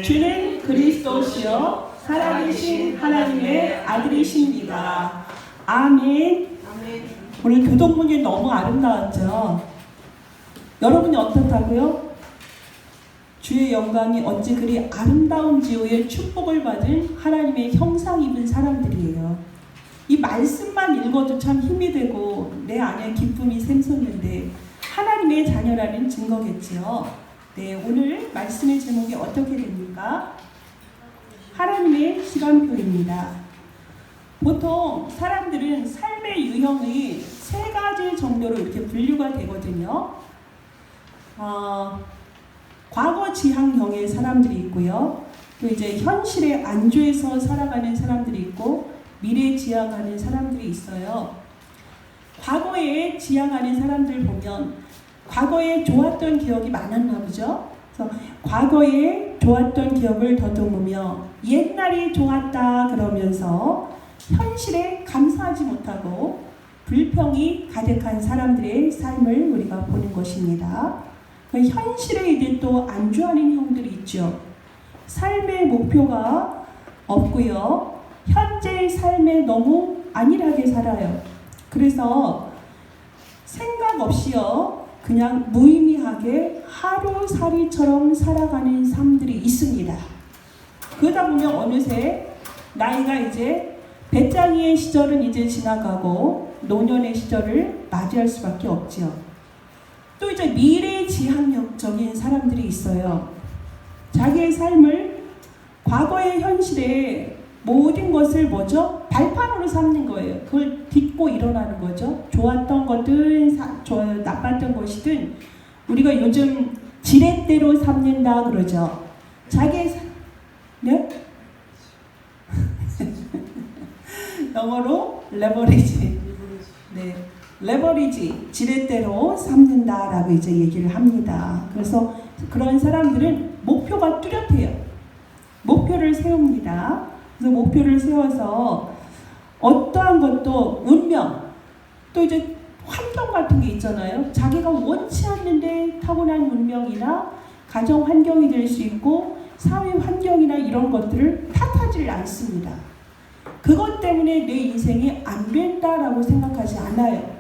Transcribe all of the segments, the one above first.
주는 그리스도시요 살아계신 하나님의 아들이십니다. 아멘. 오늘 교동문이 너무 아름다웠죠. 여러분이 어떻다고요? 주의 영광이 어찌 그리 아름다운지요의 축복을 받은 하나님의 형상 입은 사람들이에요. 이 말씀만 읽어도 참 힘이 되고 내 안에 기쁨이 샘솟는데 하나님의 자녀라는 증거겠지요. 네, 오늘 말씀의 제목이 어떻게 됩니까? 하나님의 시간표입니다. 보통 사람들은 삶의 유형이 세 가지 정도로 이렇게 분류가 되거든요. 과거 지향형의 사람들이 있고요. 또 이제 현실에 안주해서 살아가는 사람들이 있고 미래 지향하는 사람들이 있어요. 과거에 지향하는 사람들 보면 과거에 좋았던 기억이 많았나 보죠. 그래서 과거에 좋았던 기억을 더듬으며 옛날이 좋았다 그러면서 현실에 감사하지 못하고 불평이 가득한 사람들의 삶을 우리가 보는 것입니다. 현실에 이제 또 안주하는 형들이 있죠. 삶의 목표가 없고요. 현재의 삶에 너무 안일하게 살아요. 그래서 생각 없이요. 그냥 무의미하게 하루살이처럼 살아가는 삶들이 있습니다. 그러다 보면 어느새 나이가 이제 배짱이의 시절은 이제 지나가고 노년의 시절을 맞이할 수밖에 없죠. 또 이제 미래지향적인 사람들이 있어요. 자기의 삶을 과거의 현실에 모든 것을 뭐죠? 발판으로 삼는 거예요. 그걸 딛고 일어나는 거죠. 좋았던 것든 나빴던 것이든 우리가 요즘 지렛대로 삼는다 그러죠. 자기의 네? 영어로 레버리지. 네. 레버리지, 지렛대로 삼는다라고 이제 얘기를 합니다. 그래서 그런 사람들은 목표가 뚜렷해요. 목표를 세웁니다. 그래서 목표를 세워서 어떠한 것도 운명, 또 이제 환경 같은 게 있잖아요. 자기가 원치 않는데 타고난 운명이나 가정 환경이 될 수 있고 사회 환경이나 이런 것들을 탓하지를 않습니다. 그것 때문에 내 인생이 안 된다라고 생각하지 않아요.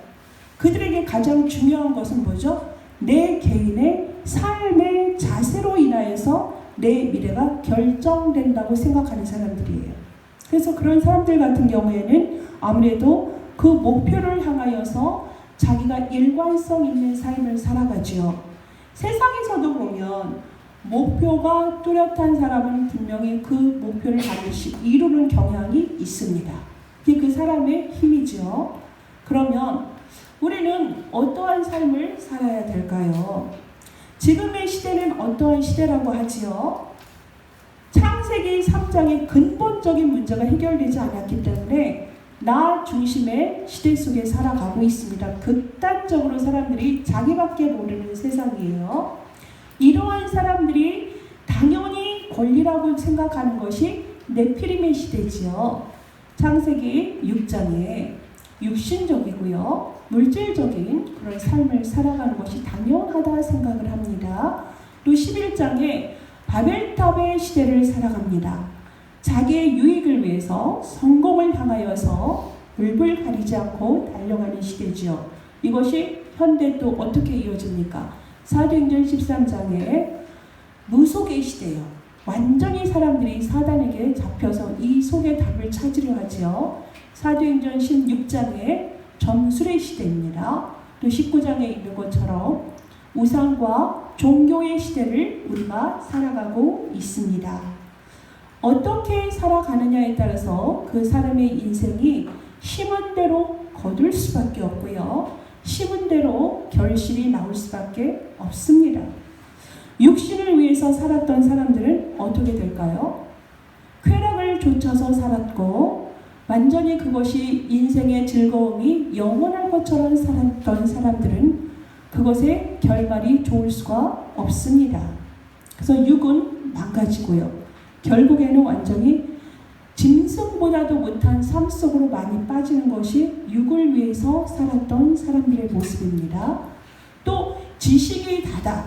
그들에게 가장 중요한 것은 뭐죠? 내 개인의 삶의 자세로 인하여서 내 미래가 결정된다고 생각하는 사람들이에요. 그래서 그런 사람들 같은 경우에는 아무래도 그 목표를 향하여서 자기가 일관성 있는 삶을 살아가죠. 세상에서도 보면 목표가 뚜렷한 사람은 분명히 그 목표를 반드시 이루는 경향이 있습니다. 그게 그 사람의 힘이죠. 그러면 우리는 어떠한 삶을 살아야 될까요? 지금의 시대는 어떠한 시대라고 하지요? 창세기 3장의 근본적인 문제가 해결되지 않았기 때문에 나 중심의 시대 속에 살아가고 있습니다. 극단적으로 사람들이 자기밖에 모르는 세상이에요. 이러한 사람들이 당연히 권리라고 생각하는 것이 네피림의 시대지요. 창세기 6장에 육신적이고요. 물질적인 그런 삶을 살아가는 것이 당연하다 생각을 합니다. 또 11장에 바벨탑의 시대를 살아갑니다. 자기의 유익을 위해서 성공을 향하여서 물불 가리지 않고 달려가는 시대지요. 이것이 현대 또 어떻게 이어집니까? 사도행전 13장에 무속의 시대요. 완전히 사람들이 사단에게 잡혀서 이 속의 답을 찾으려 하지요. 사도행전 16장에 점술의 시대입니다. 또 19장에 있는 것처럼 우상과 종교의 시대를 우리가 살아가고 있습니다. 어떻게 살아가느냐에 따라서 그 사람의 인생이 심은 대로 거둘 수밖에 없고요. 심은 대로 결실이 나올 수밖에 없습니다. 육신을 위해서 살았던 사람들은 어떻게 될까요? 쾌락을 좇아서 살았고 완전히 그것이 인생의 즐거움이 영원할 것처럼 살았던 사람들은 그것의 결말이 좋을 수가 없습니다. 그래서 육은 망가지고요. 결국에는 완전히 짐승보다도 못한 삶 속으로 많이 빠지는 것이 육을 위해서 살았던 사람들의 모습입니다. 또 지식이 다다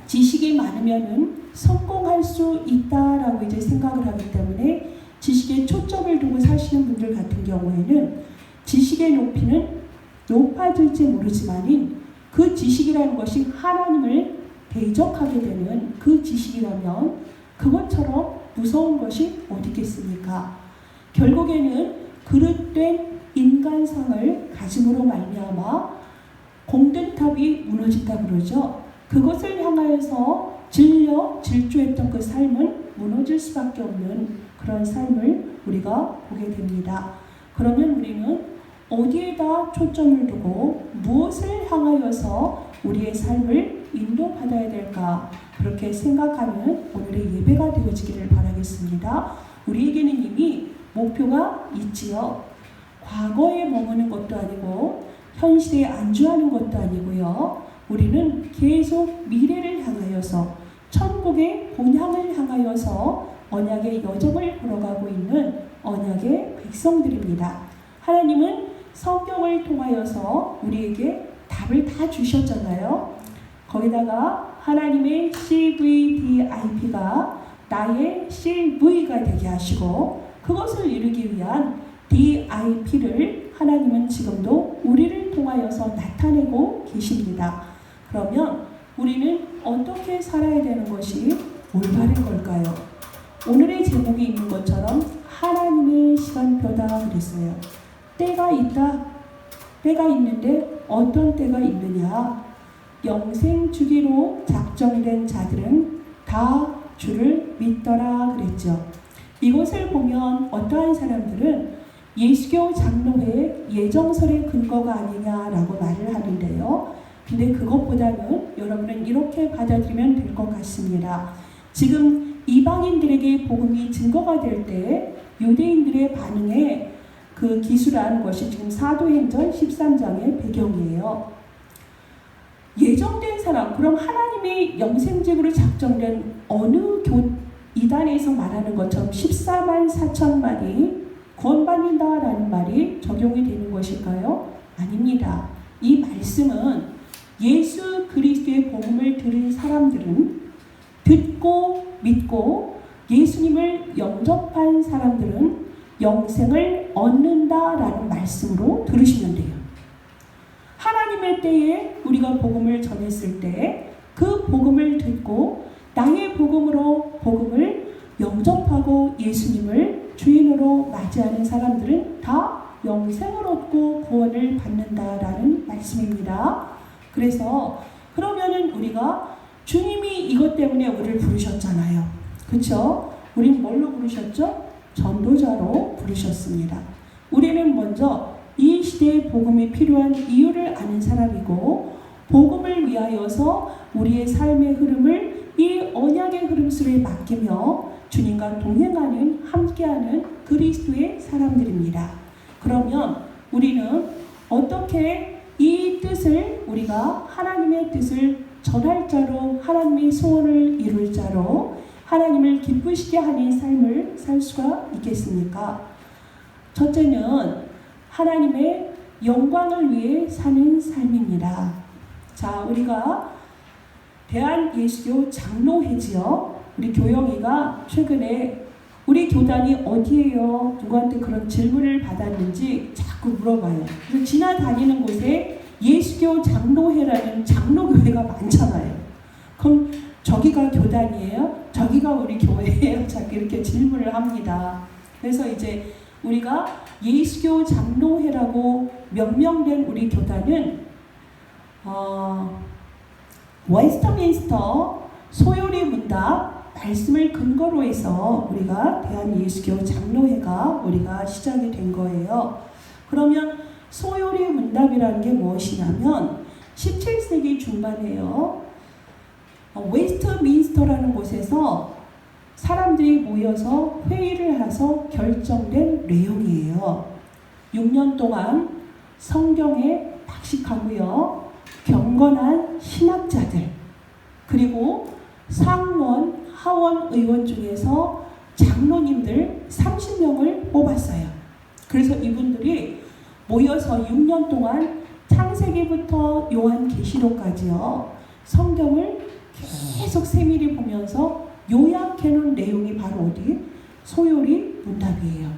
지식이 많으면은 성공할 수 있다라고 이제 생각을 하기 때문에 지식에 초점을 두고 사시는 분들 같은 경우에는 지식의 높이는 높아질지 모르지만은 그 지식이라는 것이 하나님을 대적하게 되는 그 지식이라면 그것처럼 무서운 것이 어디 있겠습니까? 결국에는 그릇된 인간상을 가짐으로 말미암아 공든탑이 무너진다 그러죠. 그것을 향하여서 질주했던 그 삶은 무너질 수밖에 없는 그런 삶을 우리가 보게 됩니다. 그러면 우리는 어디에다 초점을 두고 무엇을 향하여서 우리의 삶을 인도받아야 될까? 그렇게 생각하는 오늘의 예배가 되어지기를 바라겠습니다. 우리에게는 이미 목표가 있지요. 과거에 머무는 것도 아니고 현실에 안주하는 것도 아니고요. 우리는 계속 미래를 향하여서 천국의 본향을 향하여서 언약의 여정을 걸어가고 있는 언약의 백성들입니다. 하나님은 성경을 통하여서 우리에게 답을 다 주셨잖아요. 거기다가 하나님의 CVDIP가 나의 CV가 되게 하시고 그것을 이루기 위한 DIP를 하나님은 지금도 우리를 통하여서 나타내고 계십니다. 그러면 우리는 어떻게 살아야 되는 것이 올바른 걸까요? 오늘의 제목이 있는 것처럼 하나님의 시간표다 그랬어요. 때가 있다. 때가 있는데 어떤 때가 있느냐? 영생 주기로 작정된 자들은 다 주를 믿더라 그랬죠. 이것을 보면 어떠한 사람들은 예수교 장로회의 예정설의 근거가 아니냐라고 말을 하는데요. 근데 그것보다는 여러분은 이렇게 받아들이면 될 것 같습니다. 지금 이방인들에게 복음이 증거가 될 때 유대인들의 반응에 그 기술한 것이 지금 사도행전 13장의 배경이에요. 예정된 사람, 그럼 하나님이 영생직으로 작정된 어느 이단에서 말하는 것처럼 14만 4천만이 구원받는다라는 말이 적용이 되는 것일까요? 아닙니다. 이 말씀은 예수 그리스도의 복음을 들은 사람들은 듣고 믿고 예수님을 영접한 사람들은 영생을 얻는다라는 말씀으로 들으시면 돼요. 하나님의 때에 우리가 복음을 전했을 때 그 복음을 듣고 나의 복음으로 복음을 영접하고 예수님을 주인으로 맞이하는 사람들은 다 영생을 얻고 구원을 받는다라는 말씀입니다. 그래서 그러면은 우리가 주님이 이것 때문에 우리를 부르셨잖아요. 그렇죠? 우린 뭘로 부르셨죠? 전도자로 부르셨습니다. 우리는 먼저 이 시대에 복음이 필요한 이유를 아는 사람이고 복음을 위하여서 우리의 삶의 흐름을 이 언약의 흐름 속에 맡기며 주님과 동행하는 함께하는 그리스도의 사람들입니다. 그러면 우리는 어떻게 이 뜻을 우리가 하나님의 뜻을 전할 자로 하나님의 소원을 이룰 자로 하나님을 기쁘시게 하는 삶을 살 수가 있겠습니까? 첫째는 하나님의 영광을 위해 사는 삶입니다. 자, 우리가 대한예수교 장로회지요. 우리 교영이가 최근에 우리 교단이 어디예요? 누구한테 그런 질문을 받았는지 자꾸 물어봐요. 그래서 지나다니는 곳에 예수교 장로회라는 장로교회가 많잖아요. 그럼 저기가 교단이에요? 저기가 우리 교회예요? 자꾸 이렇게 질문을 합니다. 그래서 이제 우리가 예수교 장로회라고 명명된 우리 교단은 웨스터민스터 소요리 문답 말씀을 근거로 해서 우리가 대한예수교 장로회가 우리가 시작이 된 거예요. 그러면 소요리 문답이라는 게 무엇이냐면 17세기 중반에요. 웨스트민스터라는 곳에서 사람들이 모여서 회의를 해서 결정된 내용이에요. 6년 동안 성경에 박식하고요. 경건한 신학자들 그리고 상원, 하원 의원 중에서 장로님들 30명을 뽑았어요. 그래서 이분들이 모여서 6년 동안 창세기부터 요한계시록까지요. 성경을 계속 세밀히 보면서 요약해놓은 내용이 바로 어디? 소요리 문답이에요.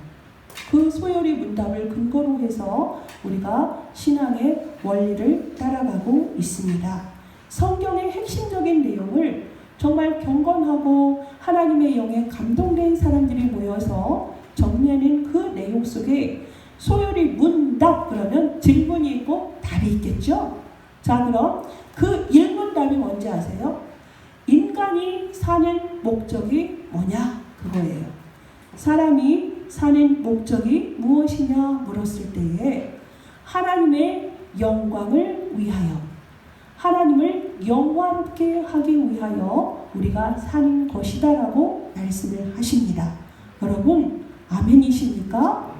그 소요리 문답을 근거로 해서 우리가 신앙의 원리를 따라가고 있습니다. 성경의 핵심적인 내용을 정말 경건하고 하나님의 영에 감동된 사람들이 모여서 정리하는 그 내용 속에 소요리 문답 그러면 질문이 있고 답이 있겠죠? 자, 그럼 그 1문답이 뭔지 아세요? 인간이 사는 목적이 뭐냐? 그거예요. 사람이 사는 목적이 무엇이냐 물었을 때에 하나님의 영광을 위하여, 하나님을 영화롭게 하기 위하여 우리가 사는 것이다라고 말씀을 하십니다. 여러분 아멘이십니까?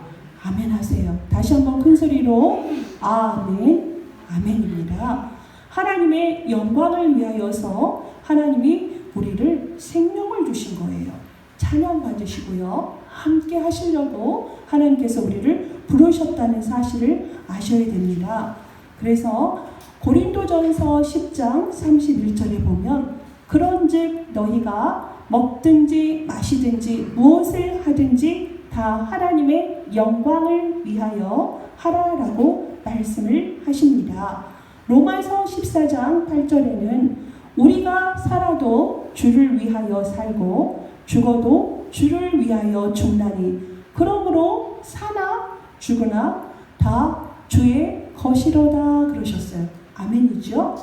아멘 하세요. 다시 한번 큰 소리로 아멘, 아멘입니다. 하나님의 영광을 위하여서 하나님이 우리를 생명을 주신 거예요. 찬양 받으시고요. 함께 하시려고 하나님께서 우리를 부르셨다는 사실을 아셔야 됩니다. 그래서 고린도전서 10장 31절에 보면 그런즉 너희가 먹든지 마시든지 무엇을 하든지 다 하나님의 영광을 위하여 하라라고 말씀을 하십니다. 로마서 14장 8절에는 우리가 살아도 주를 위하여 살고 죽어도 주를 위하여 죽나니 그러므로 사나 죽으나 다 주의 것이로다 그러셨어요. 아멘이죠?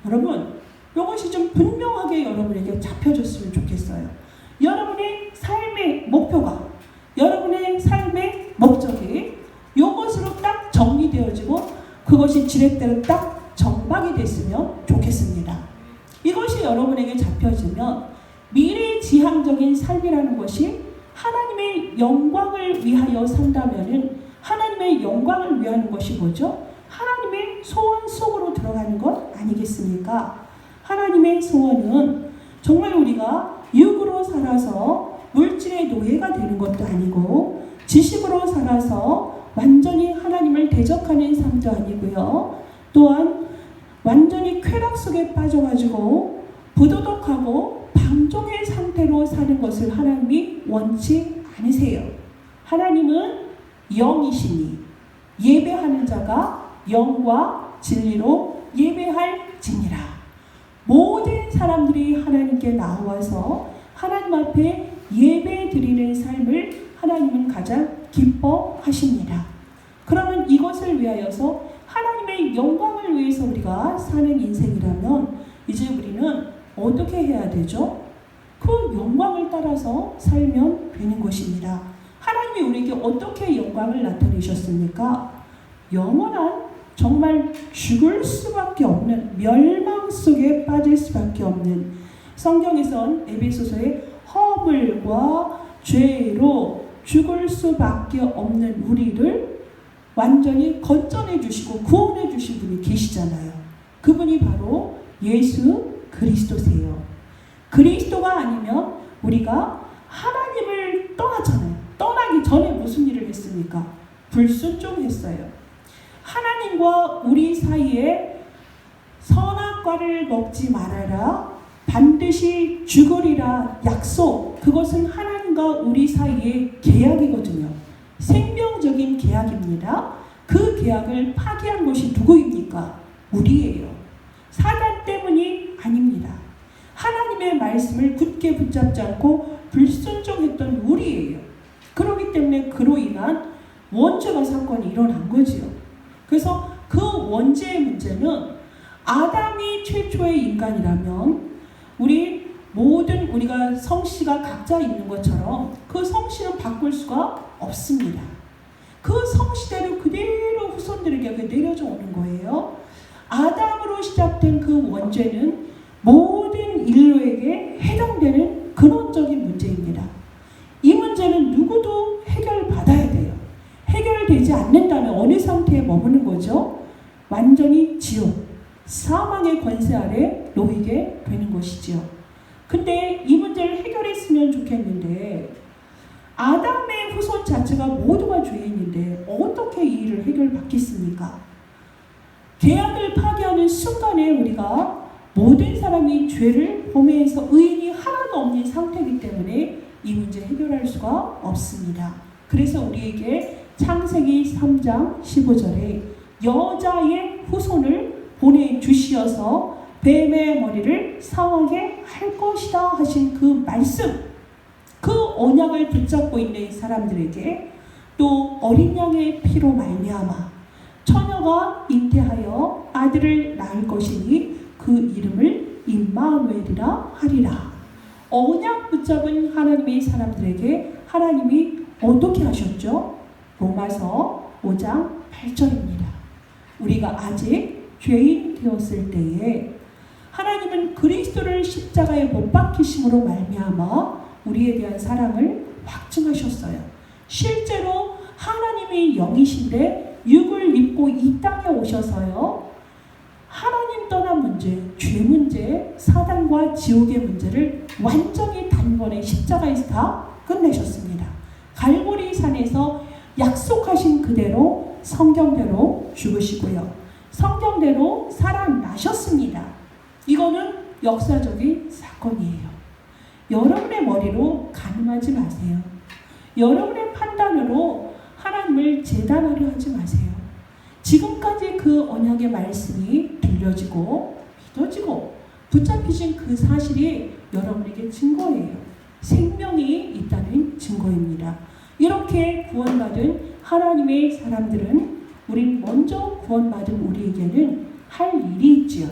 여러분 이것이 좀 분명하게 여러분에게 잡혀졌으면 좋겠어요. 여러분의 삶의 목표가, 여러분의 삶의 목적이 이것으로 딱 정리되어지고 그것이 지렛대로 딱 정박이 됐으면 좋겠습니다. 이것이 여러분에게 잡혀지면 미래지향적인 삶이라는 것이 하나님의 영광을 위하여 산다면은 하나님의 영광을 위하는 것이 뭐죠? 하나님의 소원 속으로 들어가는 것 아니겠습니까? 하나님의 소원은 정말 우리가 육으로 살아서 물질의 노예가 되는 것도 아니고 지식으로 살아서 완전히 하나님을 대적하는 삶도 아니고요. 또한 완전히 쾌락 속에 빠져가지고 부도덕하고 방종의 상태로 사는 것을 하나님이 원치 않으세요. 하나님은 영이시니 예배하는 자가 영과 진리로 예배할지니라. 모든 사람들이 하나님께 나와서 하나님 앞에 예배 드리는 삶을 하나님은 가장 기뻐하십니다. 그러면 이것을 위하여서 하나님의 영광을 위해서 우리가 사는 인생이라면 이제 우리는 어떻게 해야 되죠? 그 영광을 따라서 살면 되는 것입니다. 하나님이 우리에게 어떻게 영광을 나타내셨습니까? 영원한 정말 죽을 수밖에 없는 멸망 속에 빠질 수밖에 없는 성경에선 에베소서의 허물과 죄로 죽을 수밖에 없는 우리를 완전히 건져내 주시고 구원해 주신 분이 계시잖아요. 그분이 바로 예수 그리스도세요. 그리스도가 아니면 우리가 하나님을 떠났잖아요. 떠나기 전에 무슨 일을 했습니까? 불순종했어요. 하나님과 우리 사이에 선악과를 먹지 말아라, 반드시 죽으리라 약속, 그것은 하나님과 우리 사이의 계약이거든요. 생명적인 계약입니다. 그 계약을 파기한 것이 누구입니까? 우리예요. 사단 때문이 아닙니다. 하나님의 말씀을 굳게 붙잡지 않고 불순종했던 우리예요. 그렇기 때문에 그로 인한 원죄가 사건이 일어난 거지요. 그래서 그 원죄의 문제는 아담이 최초의 인간이라면 우리가 성씨가 각자 있는 것처럼 그 성씨는 바꿀 수가 없습니다. 그 성씨대로 그대로 후손들에게 내려져 오는 거예요. 아담으로 시작된 그 원죄는 모든 인류에게 해당되는 근원적인 문제입니다. 이 문제는 누구도 해결받아야 돼요. 해결되지 않는다면 어느 상태에 머무는 거죠? 완전히 지옥, 사망의 권세 아래 놓이게 되는 것이지요. 근데 이 문제를 해결했으면 좋겠는데 아담의 후손 자체가 모두가 죄인인데 어떻게 이 일을 해결받겠습니까? 계약을 파기하는 순간에 우리가 모든 사람이 죄를 범해서 의인이 하나도 없는 상태이기 때문에 이 문제 해결할 수가 없습니다. 그래서 우리에게 창세기 3장 15절에 여자의 후손을 보내주시어서 뱀의 머리를 상하게 할 것이다 하신 그 말씀, 그 언약을 붙잡고 있는 사람들에게 또 어린 양의 피로 말미암아 처녀가 잉태하여 아들을 낳을 것이니 그 이름을 임마누엘이라 하리라. 언약 붙잡은 하나님의 사람들에게 하나님이 어떻게 하셨죠? 로마서 5장 8절입니다. 우리가 아직 죄인 되었을 때에 하나님은 그리스도를 십자가에 못 박히심으로 말미암아 우리에 대한 사랑을 확증하셨어요. 실제로 하나님이 영이신데 육을 입고 이 땅에 오셔서요, 하나님 떠난 문제, 죄 문제, 사단과 지옥의 문제를 완전히 단번에 십자가에서 다 끝내셨습니다. 갈보리 산에서 약속하신 그대로 성경대로 죽으시고요, 성경대로 살아나셨습니다. 이거는 역사적인 사건이에요. 여러분의 머리로 가늠하지 마세요. 여러분의 판단으로 하나님을 재단하려 하지 마세요. 지금까지 그 언약의 말씀이 들려지고 믿어지고 붙잡히신 그 사실이 여러분에게 증거예요. 생명이 있다는 증거입니다. 이렇게 구원받은 하나님의 사람들은, 우린 먼저 구원받은 우리에게는 할 일이 있지요.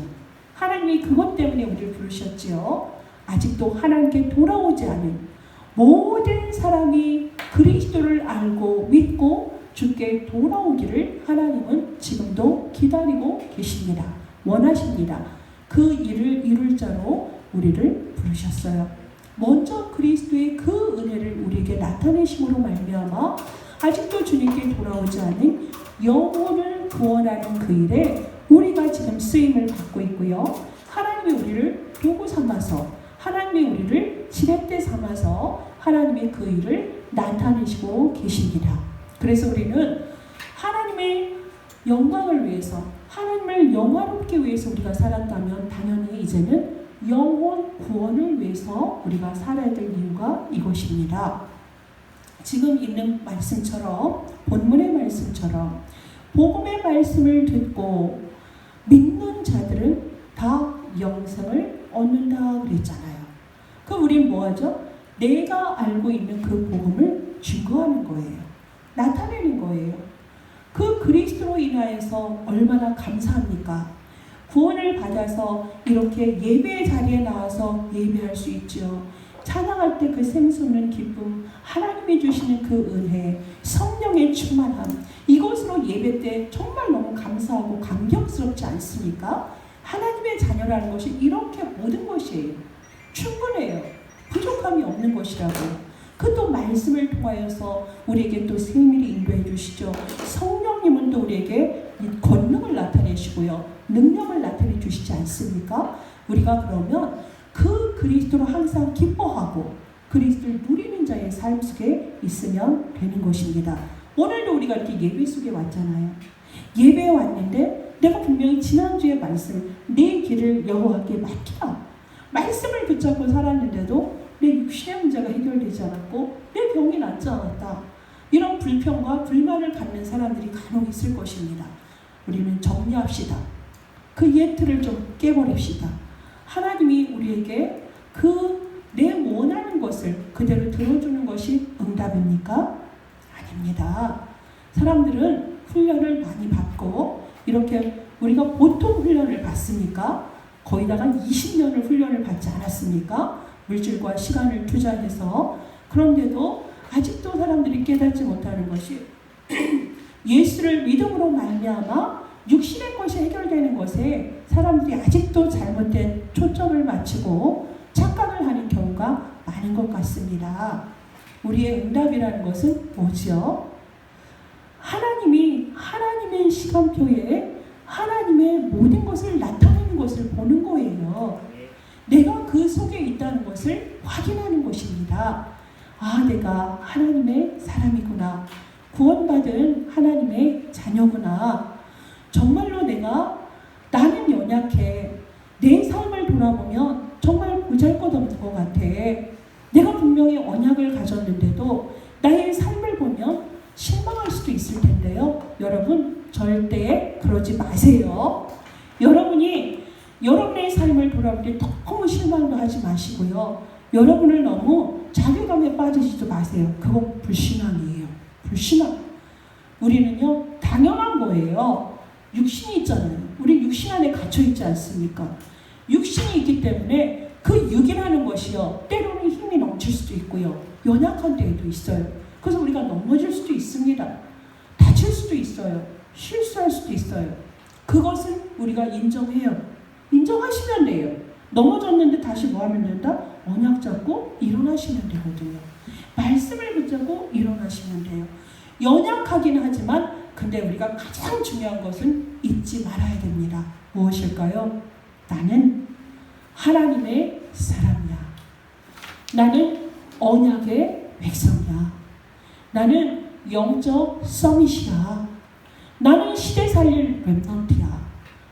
하나님이 그것 때문에 우리를 부르셨지요. 아직도 하나님께 돌아오지 않은 모든 사람이 그리스도를 알고 믿고 주께 돌아오기를 하나님은 지금도 기다리고 계십니다. 원하십니다. 그 일을 이룰 자로 우리를 부르셨어요. 먼저 그리스도의 그 은혜를 우리에게 나타내심으로 말미암아 아직도 주님께 돌아오지 않은 영혼을 구원하는 그 일에 우리가 지금 쓰임을 받고 있고요. 하나님이 우리를 도구 삼아서, 하나님이 우리를 지렛대 삼아서 하나님의 그 일을 나타내시고 계십니다. 그래서 우리는 하나님의 영광을 위해서, 하나님을 영화롭게 위해서 우리가 살았다면 당연히 이제는 영혼 구원을 위해서 우리가 살아야 될 이유가 이것입니다. 지금 있는 말씀처럼, 본문의 말씀처럼 복음의 말씀을 듣고 믿는 자들은 다 영생을 얻는다 그랬잖아요. 그럼 우린 뭐하죠? 내가 알고 있는 그 복음을 증거하는 거예요. 나타내는 거예요. 그 그리스도로 인하여서 얼마나 감사합니까? 구원을 받아서 이렇게 예배의 자리에 나와서 예배할 수 있죠. 찬양할 때 그 샘솟는 기쁨, 하나님이 주시는 그 은혜, 성령의 충만함, 이것으로 예배 때 정말 너무 감사하고 감격스럽지 않습니까? 하나님의 자녀라는 것이 이렇게 모든 것이에요. 충분해요. 부족함이 없는 것이라고. 그 또 말씀을 통하여서 우리에게 또 세밀히 인도해 주시죠. 성령님은 또 우리에게 권능을 나타내시고요, 능력을 나타내 주시지 않습니까? 우리가 그러면 그 그리스도로 항상 기뻐하고 그리스도를 누리는 자의 삶 속에 있으면 되는 것입니다. 오늘도 우리가 이렇게 예배 속에 왔잖아요. 예배에 왔는데 내가 분명히 지난주에 말씀, 내 길을 여호와께 맡기라, 말씀을 붙잡고 살았는데도 내 육신의 문제가 해결되지 않았고 내 병이 낫지 않았다, 이런 불평과 불만을 갖는 사람들이 간혹 있을 것입니다. 우리는 정리합시다. 그 예틀을 좀 깨버립시다. 하나님이 우리에게 그 내 원하는 것을 그대로 들어주는 것이 응답입니까? 아닙니다. 사람들은 훈련을 많이 받고, 이렇게 우리가 보통 훈련을 받습니까? 거의 다 한 20년을 훈련을 받지 않았습니까? 물질과 시간을 투자해서. 그런데도 아직도 사람들이 깨닫지 못하는 것이 예수를 믿음으로 말미암아 육신의 것이 해결되는 것에 사람들이 아직도 잘못된 초점을 맞추고 착각을 하는 경우가 많은 것 같습니다. 우리의 응답이라는 것은 뭐지요? 하나님이 하나님의 시간표에 하나님의 모든 것을 나타내는 것을 보는 거예요. 내가 그 속에 있다는 것을 확인하는 것입니다. 아, 내가 하나님의 사람이구나. 구원받은 하나님의 자녀구나. 정말로 나는 연약해. 내 삶을 분명히 언약을 가졌는데도 나의 삶을 보면 실망할 수도 있을 텐데요. 여러분 절대 그러지 마세요. 여러분이 여러분의 삶을 돌아볼 때 너무 실망도 하지 마시고요. 여러분을 너무 자괴감에 빠지지도 마세요. 그건 불신앙이에요. 불신앙. 우리는요 당연한 거예요. 육신이 있잖아요. 우리 육신 안에 갇혀 있지 않습니까? 육신이 있기 때문에 그 육이라는 것이요 때로는 힘이 넘칠 수도 있고요 연약한 때도 있어요. 그래서 우리가 넘어질 수도 있습니다. 다칠 수도 있어요. 실수할 수도 있어요. 그것은 우리가 인정해요. 인정하시면 돼요. 넘어졌는데 다시 뭐 하면 된다? 언약 잡고 일어나시면 되거든요. 말씀을 붙잡고 일어나시면 돼요. 연약하긴 하지만 근데 우리가 가장 중요한 것은 잊지 말아야 됩니다. 무엇일까요? 나는 하나님의 사람이야. 나는 언약의 백성이야. 나는 영적 서밋이야. 나는 시대 살릴 렘넌트야.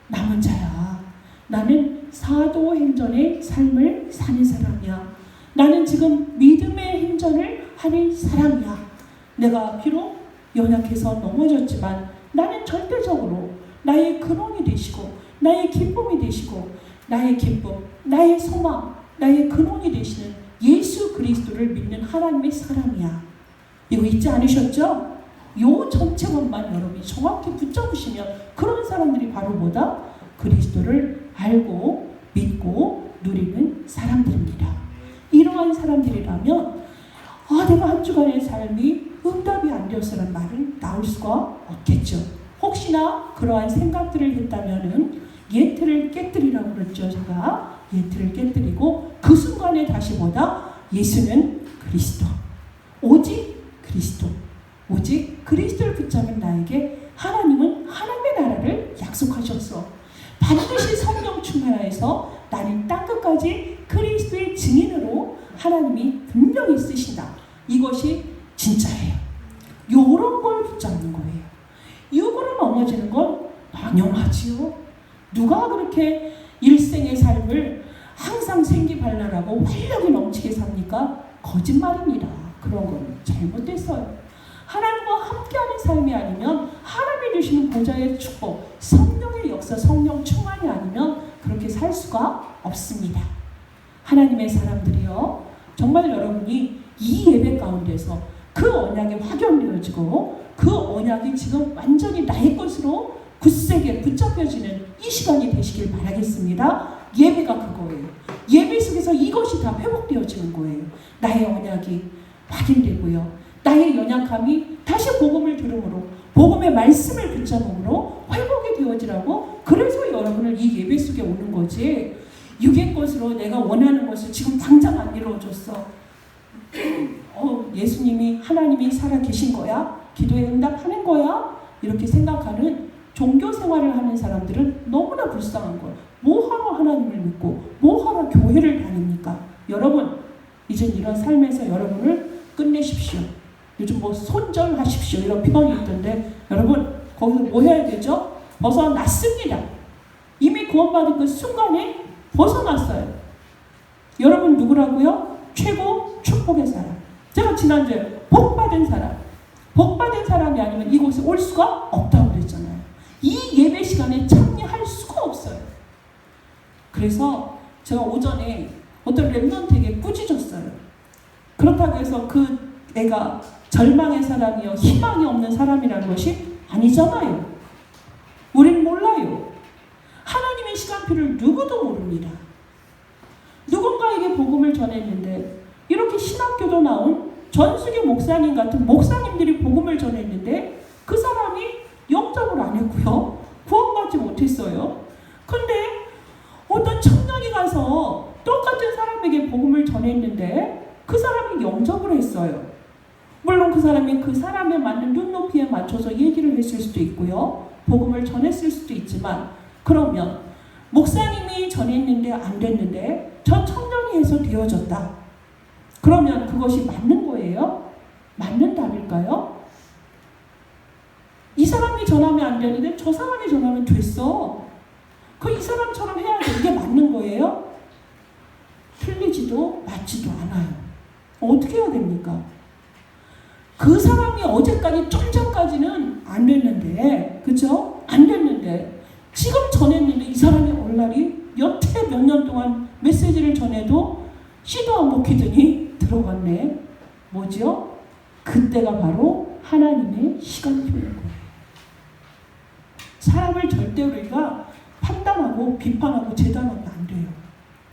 남은 자야. 나는 사도행전의 삶을 사는 사람이야. 나는 지금 믿음의 행전을 하는 사람이야. 내가 비록 연약해서 넘어졌지만 나는 절대적으로 나의 근원이 되시고 나의 기쁨이 되시고 나의 기쁨, 나의 소망, 나의 근원이 되시는 예수 그리스도를 믿는 하나님의 사람이야. 이거 잊지 않으셨죠? 요 전체것만 여러분이 정확히 붙잡으시면 그런 사람들이 바로 뭐다? 그리스도를 알고 믿고 누리는 사람들입니다. 이러한 사람들이라면 내가 한 주간의 삶이 응답이 안 되었으란 말은 나올 수가 없겠죠. 혹시나 그러한 생각들을 했다면은 예틀을 깨뜨리라고 그랬죠. 제가 예틀을 깨뜨리고 그 순간에 다시 뭐다? 예수는 그리스도. 오직 그리스도. 오직 그리스도를 붙잡은 나에게 하나님은 하나님의 나라를 약속하셨어. 반드시 성령 충만하여서 나는 땅끝까지 그리스도의 증인으로 하나님이 분명히 쓰신다. 이것이 진짜예요. 요런 걸 붙잡는 거예요. 육으로 넘어지는 건 당연하지요. 누가 그렇게 일생의 삶을 항상 생기발랄하고 활력이 넘치게 삽니까? 거짓말입니다. 그런 건 잘못됐어요. 하나님과 함께하는 삶이 아니면 하나님이 주시는 보좌의 축복, 성령의 역사, 성령 충만이 아니면 그렇게 살 수가 없습니다. 하나님의 사람들이요, 정말 여러분이 이 예배 가운데서 그 언약이 확연되어지고 그 언약이 지금 완전히 나의 것으로 굳세게 붙잡혀지는 이 시간이 되시길 바라겠습니다. 예배가 그거예요. 예배 속에서 이것이 다 회복되어지는 거예요. 나의 언약이 확인되고요. 나의 연약함이 다시 복음을 들음으로 복음의 말씀을 붙잡음으로 회복이 되어지라고. 그래서 여러분을 이 예배 속에 오는 거지. 육의 것으로 내가 원하는 것을 지금 당장 안 이루어졌어. 예수님이 하나님이 살아 계신 거야? 기도에 응답하는 거야? 이렇게 생각하는 종교 생활을 하는 사람들은 너무나 불쌍한 거예요. 뭐하러 하나님을 믿고 뭐하러 교회를 다닙니까? 여러분, 이제 이런 삶에서 여러분을 끝내십시오. 요즘 뭐 손절하십시오 이런 표현이 있던데 여러분 거기서 뭐 해야 되죠? 벗어났습니다. 이미 구원받은 그 순간에 벗어났어요. 여러분 누구라고요? 최고 축복의 사람. 제가 지난주에 복받은 사람. 복받은 사람이 아니면 이곳에 올 수가 없다고 그랬잖아요. 이 예배 시간에 참여할 수가 없어요. 그래서 제가 오전에 어떤 렘넌트에게 꾸짖었어요. 그렇다고 해서 그 애가 절망의 사람이요, 희망이 없는 사람이라는 것이 아니잖아요. 우린 몰라요. 하나님의 시간표를 누구도 모릅니다. 누군가에게 복음을 전했는데 이렇게 신학교도 나온 전수교 목사님 같은 목사님들이 복음을 전했는데 그 사람이 영접을 안 했고요. 구원받지 못했어요. 근데 어떤 청년이 가서 똑같은 사람에게 복음을 전했는데 그 사람이 영접을 했어요. 물론 그 사람이 그 사람에 맞는 눈높이에 맞춰서 얘기를 했을 수도 있고요. 복음을 전했을 수도 있지만 그러면 목사님이 전했는데 안 됐는데 저 청년이 해서 되어졌다. 그러면 그것이 맞는 거예요? 맞는 답일까요? 이 사람이 전하면 안 되는데 저 사람이 전하면 됐어. 이 사람처럼 해야 돼. 이게 맞는 거예요? 틀리지도 맞지도 않아요. 어떻게 해야 됩니까? 그 사람이 어제까지 좀 전까지는 안 됐는데, 그죠? 안 됐는데 지금 전했는데 이 사람이 얼날이 여태 몇 년 동안 메시지를 전해도 씨도 안 먹히더니 들어갔네. 뭐죠? 그때가 바로 하나님의 시간표인 거예요. 사람을 절대로 우리가 판단하고 비판하고 재단하면 안 돼요.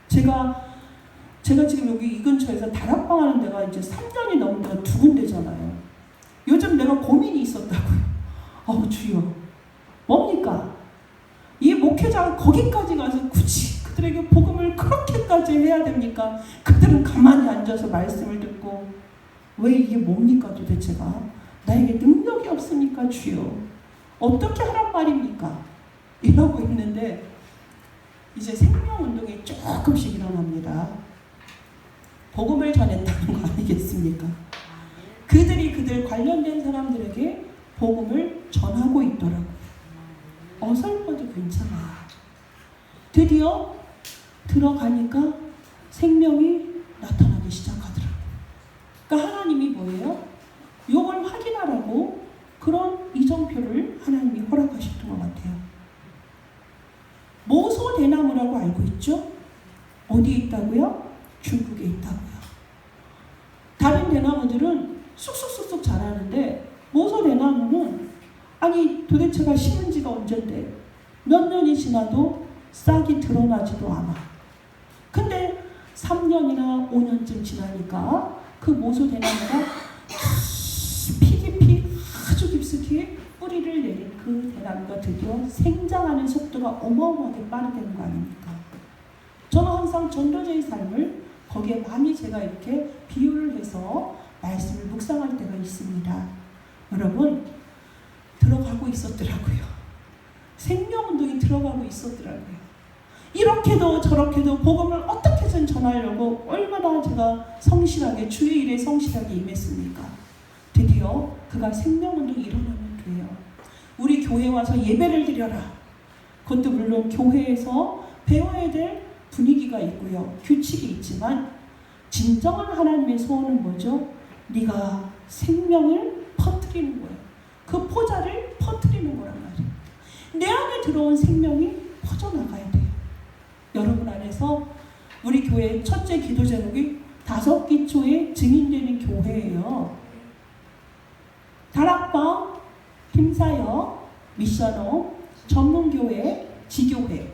제가 지금 여기 이 근처에서 다락방 하는 데가 이제 3년이 넘은 데가 2군데잖아요. 요즘 내가 고민이 있었다고요. 주여, 뭡니까? 이 목회자가 거기까지 가서 굳이 그들에게 복음을 그렇게까지 해야 됩니까? 그들은 가만히 앉아서 말씀을 듣고 왜 이게 뭡니까 도대체가? 나에게 능력이 없으니까 주여. 어떻게 하란 말입니까? 이러고 있는데 이제 생명운동이 조금씩 일어납니다. 복음을 전했다는 거 아니겠습니까? 그들이 그들 관련된 사람들에게 복음을 전하고 있더라고요. 어설퍼도 괜찮아요. 드디어 들어가니까 생명이 나타나기 시작하더라고요. 그러니까 하나님이 뭐예요? 이걸 확인하라고 그런 이정표를 하나님이 허락하셨던 것 같아요. 모소대나무라고 알고 있죠? 어디에 있다고요? 중국에 있다고요. 다른 대나무들은 쑥쑥쑥쑥 자라는데 모소대나무는 아니 도대체가 심은 지가 언젠데 몇 년이 지나도 싹이 드러나지도 않아. 근데 3년이나 5년쯤 지나니까 그 모소대나무가 깊이 아주 깊숙이 뿌리를 내린 그 대나무가 드디어 생장하는 속도가 어마어마하게 빠르다는 거 아닙니까? 저는 항상 전도자의 삶을 거기에 많이 제가 이렇게 비유를 해서 말씀을 묵상할 때가 있습니다. 여러분, 들어가고 있었더라고요. 생명운동이 들어가고 있었더라고요. 이렇게도 저렇게도 복음을 어떻게든 전하려고 얼마나 제가 성실하게 주의 일에 성실하게 임했습니까? 드디어 그가 생명운동이 일어나면 돼요. 우리 교회 와서 예배를 드려라. 그것도 물론 교회에서 배워야 될 분위기가 있고요. 규칙이 있지만 진정한 하나님의 소원은 뭐죠? 네가 생명을 퍼뜨리는 거예요. 그 포자를 퍼뜨리는 거란 말이에요. 내 안에 들어온 생명이 퍼져나가야 돼요. 여러분 안에서 우리 교회의 첫째 기도 제목이 5기초에 증인되는 교회예요. 다락방, 힘사역, 미션홈, 전문교회, 지교회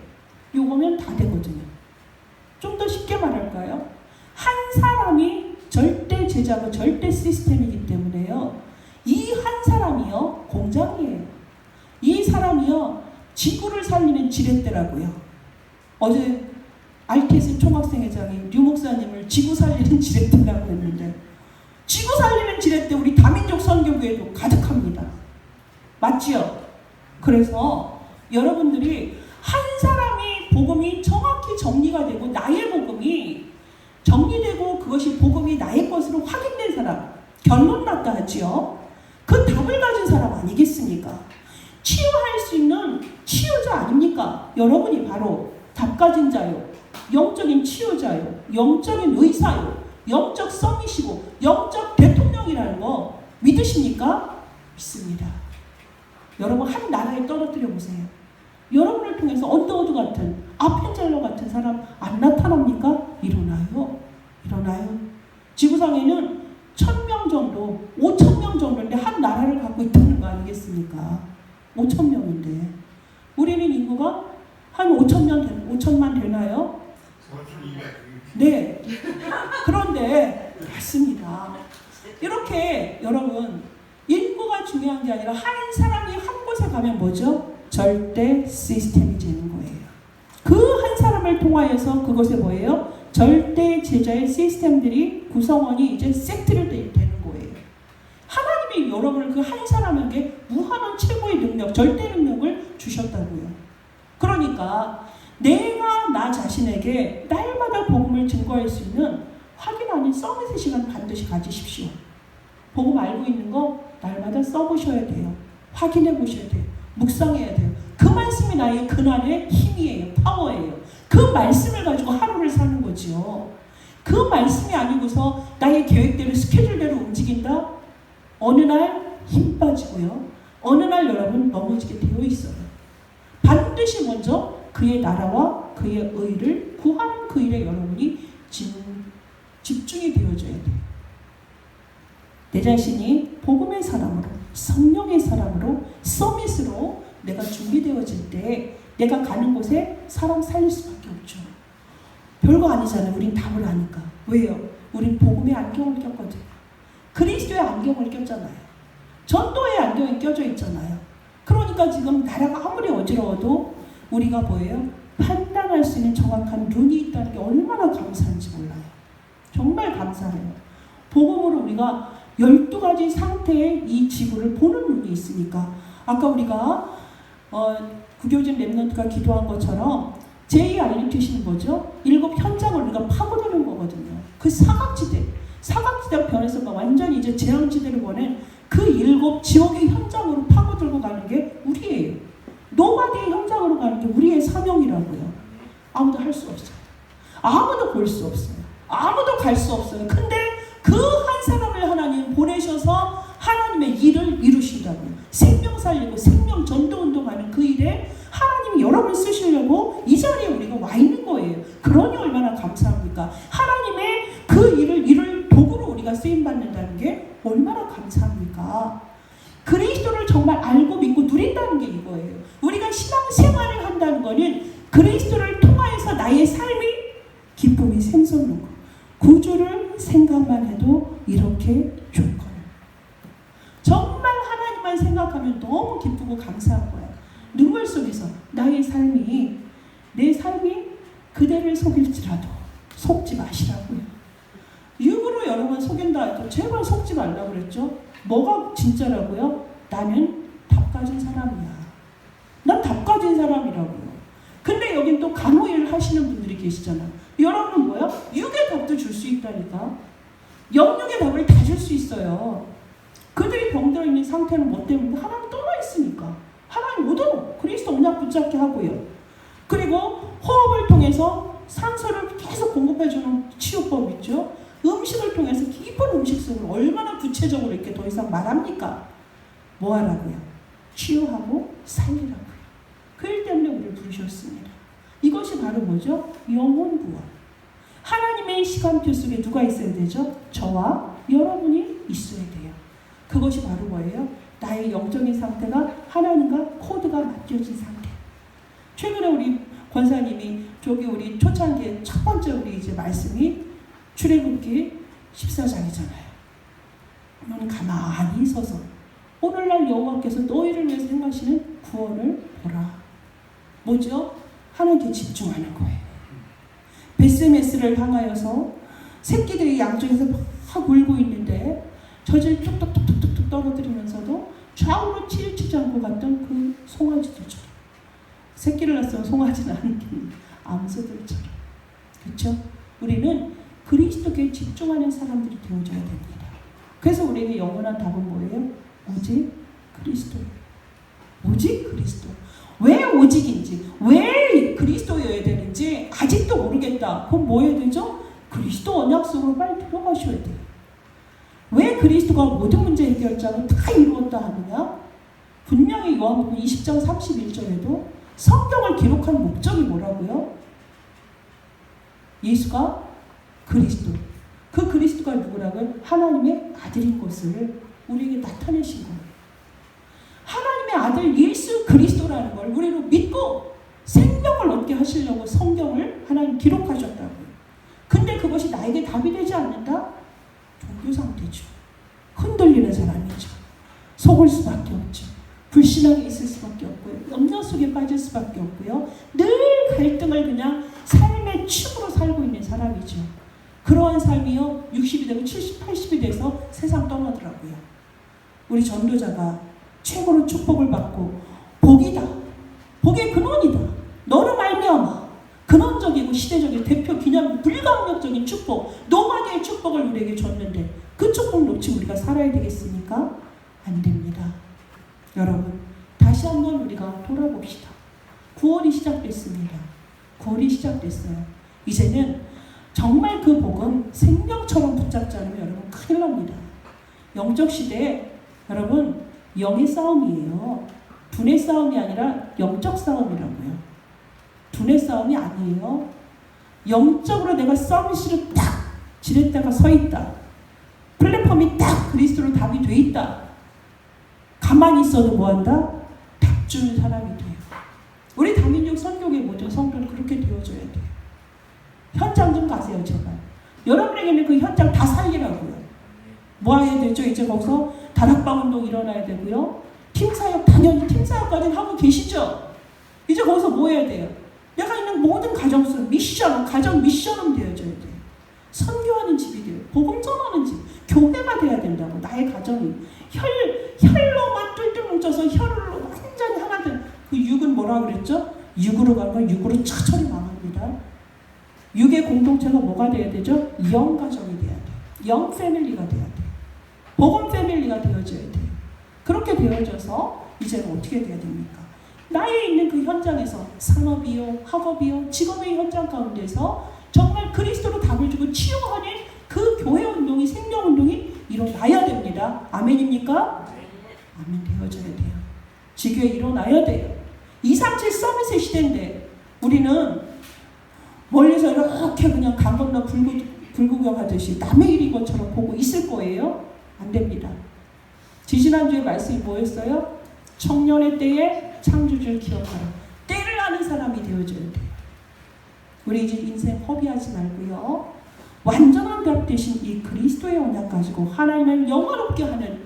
요거면 다 되거든요. 좀 더 쉽게 말할까요? 한 사람이 절대 제자고 절대 시스템이기 때문에요. 이 한 사람이요 공장이에요. 이 사람이요 지구를 살리는 지렛대라고요. 어제 RTS 총학생회장이 류 목사님을 지구 살리는 지렛대라고 했는데 지구 살리는 지렛대 우리 다민족 선교교회도 가득합니다. 맞지요? 그래서 여러분들이 한 사람이 복음이 정확히 정리가 되고 나의 복음이 정리되고 그것이 복음이 나의 것으로 확인된 사람, 결론 났다 하지요. 그 답을 가진 사람 아니겠습니까? 치유할 수 있는 치유자 아닙니까? 여러분이 바로 답 가진 자요, 영적인 치유자요, 영적인 의사요, 영적 성이시고 영적 대통령이라는 거 믿으십니까? 믿습니다. 여러분 한 나라에 떨어뜨려 보세요. 여러분을 통해서 언더우드 같은 아펜젤러 같은 사람 안 나타납니까? 일어나요. 일어나요. 지구상에는 1000명 정도, 5000명 정도인데 한 나라를 갖고 있다는 거 아니겠습니까? 5000명인데 우리는 인구가 한 5천만 되나요? 네. 그런데 맞습니다. 이렇게 여러분 인구가 중요한 게 아니라 한 사람이 한 곳에 가면 뭐죠? 절대 시스템이 되는 거예요. 그 한 사람을 통하여서 그것에 뭐예요? 절대 제자의 시스템들이 구성원이 이제 세트를 되는 거예요. 하나님이 여러분을 그 한 사람에게 무한한 최고의 능력, 절대 능력을 주셨다고요. 그러니까 내가 나 자신에게 날마다 복음을 증거할 수 있는 확인하는 서밋의 시간 반드시 가지십시오. 복음 알고 있는 거 날마다 써보셔야 돼요. 확인해 보셔야 돼요. 묵상해야 돼요. 그 말씀이 나의 그날의 힘이에요. 파워예요. 그 말씀을 가지고 하루를 사는 거지요. 그 말씀이 아니고서 나의 계획대로 스케줄대로 움직인다? 어느 날 힘 빠지고요. 어느 날 여러분 넘어지게 되어 있어요. 반드시 먼저 그의 나라와 그의 의를 구하는 그 일에 여러분이 집중이 되어져야 돼요. 내 자신이 복음의 사람으로, 성령의 사람으로, 서밋으로 내가 준비되어질 때 내가 가는 곳에 사람 살릴 수밖에 없죠. 별거 아니잖아요. 우린 답을 아니까. 왜요? 우린 복음의 안경을 꼈거든요. 그리스도의 안경을 꼈잖아요. 전도의 안경이 껴져 있잖아요. 그러니까 지금 나라가 아무리 어지러워도 우리가 뭐예요? 판단할 수 있는 정확한 눈이 있다는 게 얼마나 감사한지 몰라요. 정말 감사해요. 복음으로 우리가 12가지 상태의 이 지구를 보는 눈이 있으니까 아까 우리가 구교진 랩런트가 기도한 것처럼 제2알리티시는 뭐죠? 7 현장을 우리가 파고드는 거거든요. 그 사각지대 변해서 완전히 이제 재앙지대를 보낸 그 7 지옥의 현장으로 파고들고 가는 게 우리예요. 노바디의 현장으로 가는 게 우리의 사명이라고요. 아무도 할 수 없어요. 아무도 볼 수 없어요. 아무도 갈 수 없어요. 근데 그 한 사람을 하나님 보내셔서 하나님의 일을 이루신다고요. 생명 살리고 생명 전도운동하는 그 일에 하나님이 여러분을 쓰시려고 이 자리에 우리가 와 있는 거예요. 그러니 얼마나 감사합니까? 하나님의 그 일을 이룰 도구로 우리가 쓰임받는다는 게 얼마나 감사합니까? 그리스도를 정말 알고 믿고 누린다는 게 이거예요. 우리가 신앙생활을 한다는 거는 그리스도를 통하여서 나의 삶이 기쁨이 샘솟는 거. 구주를 생각만 해도 이렇게 좋거든요. 정말 하나님만 생각하면 너무 기쁘고 감사한 거예요. 눈물 속에서 나의 삶이, 내 삶이 그대를 속일지라도 속지 마시라고요. 육으로 여러분 속인다 해도 제발 속지 말라고 그랬죠. 뭐가 진짜라고요? 나는 답 가진 사람이야. 난 답 가진 사람이라고요. 근데 여긴 또 간호일 하시는 분들이 계시잖아요. 여러분은 뭐야? 육의 답도 줄 수 있다니까. 영육의 답을 다 줄 수 있어요. 그들이 병들어 있는 상태는 뭐 때문에? 하나님 떠나 있으니까. 하나님 오도록 그리스도 언약 붙잡게 하고요. 그리고 호흡을 통해서 산소를 계속 공급해주는 치유법 있죠. 음식을 통해서 깊은 음식 속으로 얼마나 구체적으로 이렇게 더 이상 말합니까? 뭐 하라고요? 치유하고 살리라고요. 그 일 때문에 우리를 부르셨습니다. 이것이 바로 뭐죠? 영혼 구원. 하나님의 시간표 속에 누가 있어야 되죠? 저와 여러분이 있어야 돼요. 그것이 바로 뭐예요? 나의 영적인 상태가 하나님과 코드가 맞춰진 상태. 최근에 우리 권사님이 저기 우리 초창기에 첫 번째 우리 이제 말씀이 출애굽기 14장이잖아요. 너는 가만히 서서 오늘날 여호와께서 너희를 위해서 행하시는 구원을 보라. 뭐죠? 하나님께 집중하는 거예요. 베스메스를 향하여서 새끼들이 양쪽에서 막 울고 있는데 젖을 뚝뚝뚝뚝뚝 떨어뜨리면서도 좌우로 치우치지 않고 갔던 그 송아지들처럼. 새끼를 낳았으면 송아지는 않겠니? 암소들처럼. 그렇죠? 우리는 그리스도께 집중하는 사람들이 되어줘야 됩니다. 그래서 우리에게 영원한 답은 뭐예요? 오직 그리스도. 오직 그리스도. 왜 오직인지, 왜 그리스도여야 되는지 아직도 모르겠다. 그럼 뭐 해야 되죠? 그리스도 언약 속으로 빨리 들어가셔야 돼요. 왜 그리스도가 모든 문제 해결자로 다 이루었다 하느냐? 분명히 요한복음 20장 31절에도 성경을 기록한 목적이 뭐라고요? 예수가 그리스도. 그 그리스도가 누구라고요? 하나님의 아들인 것을 우리에게 나타내신 거예요. 하나님의 아들 예수 그리스도라는 걸 우리로 믿고 생명을 얻게 하시려고 성경을 하나님 기록하셨다고요. 근데 그것이 나에게 답이 되지 않는다? 종교 상태죠. 흔들리는 사람이죠. 속을 수밖에 없죠. 불신앙이 있을 수밖에 없고요. 염려 속에 빠질 수밖에 없고요. 늘 갈등을 그냥 삶의 축으로 살고 있는 사람이죠. 그러한 삶이요. 60이 되고 70, 80이 돼서 세상 떠나더라고요. 우리 전도자가 최고로 축복을 받고 복이다. 복의 근원이다. 너로 말미암아 근원적이고 시대적인 대표 기념 불가항력적인 축복, 노마디의 축복을 우리에게 줬는데 그 축복 놓치고 우리가 살아야 되겠습니까? 안 됩니다. 여러분 다시 한번 우리가 돌아봅시다. 9월이 시작됐습니다. 9월이 시작됐어요. 이제는 정말 그 복음 생명처럼 붙잡지 않으면 여러분 큰일 납니다. 영적 시대에 여러분 영의 싸움이에요. 분의 싸움이 아니라 영적 싸움이라고요. 분의 싸움이 아니에요. 영적으로 내가 서비스를 딱 지렛대가 서 있다. 플랫폼이 딱 그리스도로 답이 돼 있다. 가만히 있어도 뭐한다? 답 주는 사람이 돼요. 우리 다민족 선교계 모든 성도는 그렇게 되어줘야 돼요. 현장 좀 가세요, 제발. 여러분에게는 그 현장 다 살리라고요. 뭐 해야 되죠? 이제 거기서 다락방 운동 일어나야 되고요. 팀사역, 당연히 팀사역까지는 하고 계시죠? 이제 거기서 뭐 해야 돼요? 내가 있는 모든 가정수, 미션, 가정 미션은 되어줘야 돼요. 선교하는 집이 돼요. 복음 전하는 집, 교회가 돼야 된다고. 나의 가정이 혈로만 뚫뚫 뭉쳐서 혈로 완전히 하나 된 그 육은 뭐라 그랬죠? 육으로 가면 육으로 처절히 망합니다. 육의 공동체가 뭐가 돼야 되죠? 영 가정이 돼야 돼요. 영 패밀리가 돼야 돼요. 복음 패밀리가 되어져야 돼요. 그렇게 되어져서 이제는 어떻게 돼야 됩니까? 나의 있는 그 현장에서 산업이요, 학업이요, 직업의 현장 가운데서 정말 그리스도로 답을 주고 치유하는 그 교회 운동이, 생명 운동이 일어나야 됩니다. 아멘입니까? 아멘. 되어져야 돼요. 지교에 일어나야 돼요. 237 서밋의 시대인데 우리는 멀리서 이렇게 그냥 강 건너 불구경하듯이 남의 일인 것처럼 보고 있을 거예요? 안 됩니다. 지지난주에 말씀이 뭐였어요? 청년의 때에 창조주를 기억하라. 때를 아는 사람이 되어줘야 돼요. 우리 이제 인생 허비하지 말고요. 완전한 답 대신 이 그리스도의 언약 가지고 하나님을 영화롭게 하는,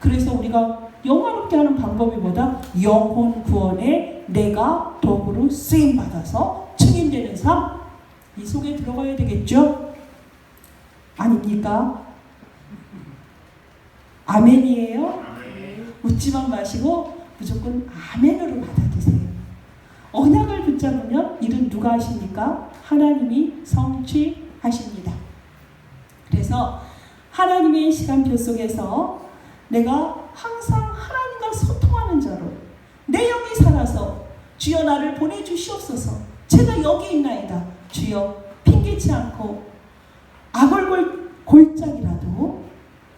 그래서 우리가 영화롭게 하는 방법이 뭐다? 영혼 구원에 내가 도구로 쓰임받아서 증인되는 삶. 이 속에 들어가야 되겠죠? 아닙니까? 아멘이에요? 웃지만 마시고 무조건 아멘으로 받아주세요. 언약을 붙잡으면 일은 누가 하십니까? 하나님이 성취하십니다. 그래서 하나님의 시간표 속에서 내가 항상 하나님과 소통하는 자로 내 영이 살아서 주여 나를 보내주시옵소서. 제가 여기 있나이다. 주여 핑계치 않고 아골골 골짜기라도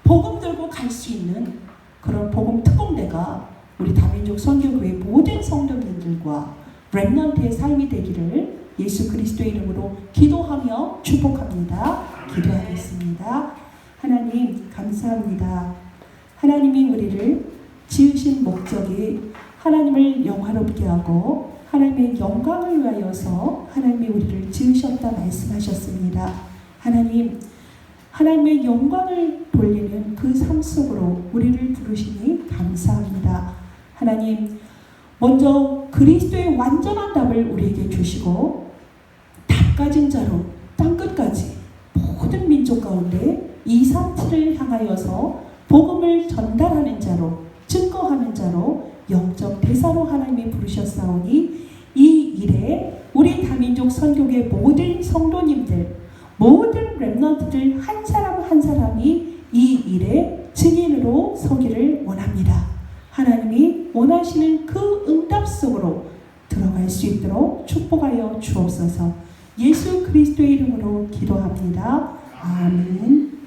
복음 들고 갈 수 있는 그런 복음 특공대가 우리 다민족 선교교회 모든 성도님들과 렘넌트의 삶이 되기를 예수 그리스도의 이름으로 기도하며 축복합니다. 기도하겠습니다. 하나님 감사합니다. 하나님이 우리를 지으신 목적이 하나님을 영화롭게 하고 하나님의 영광을 위하여서 하나님이 우리를 지으셨다 말씀하셨습니다. 하나님, 하나님의 영광을 돌리는 그 삶 속으로 우리를 부르시니 감사합니다. 하나님, 먼저 그리스도의 완전한 답을 우리에게 주시고 답 가진 자로 땅끝까지 모든 민족 가운데 237을 향하여서 복음을 전달하는 자로, 증거하는 자로, 영적 대사로 하나님이 부르셨사오니 이 일에 우리 다민족 선교계 모든 성도님들, 모든 렘넌트들 한 사람 한 사람이 이 일에 증인으로 서기를 원합니다. 하나님이 원하시는 그 응답 속으로 들어갈 수 있도록 축복하여 주옵소서. 예수 그리스도의 이름으로 기도합니다. 아멘.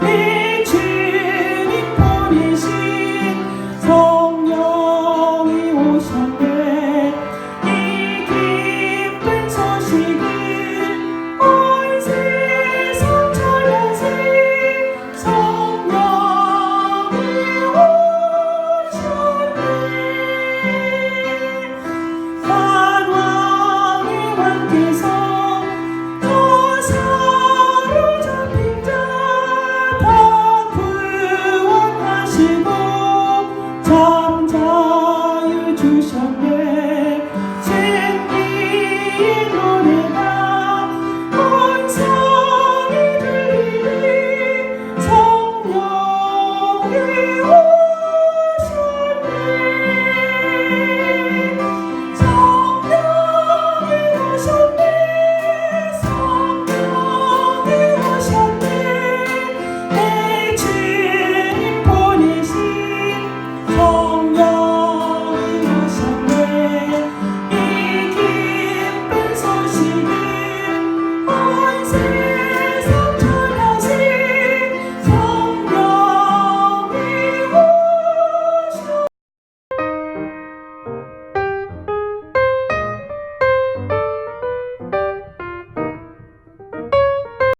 내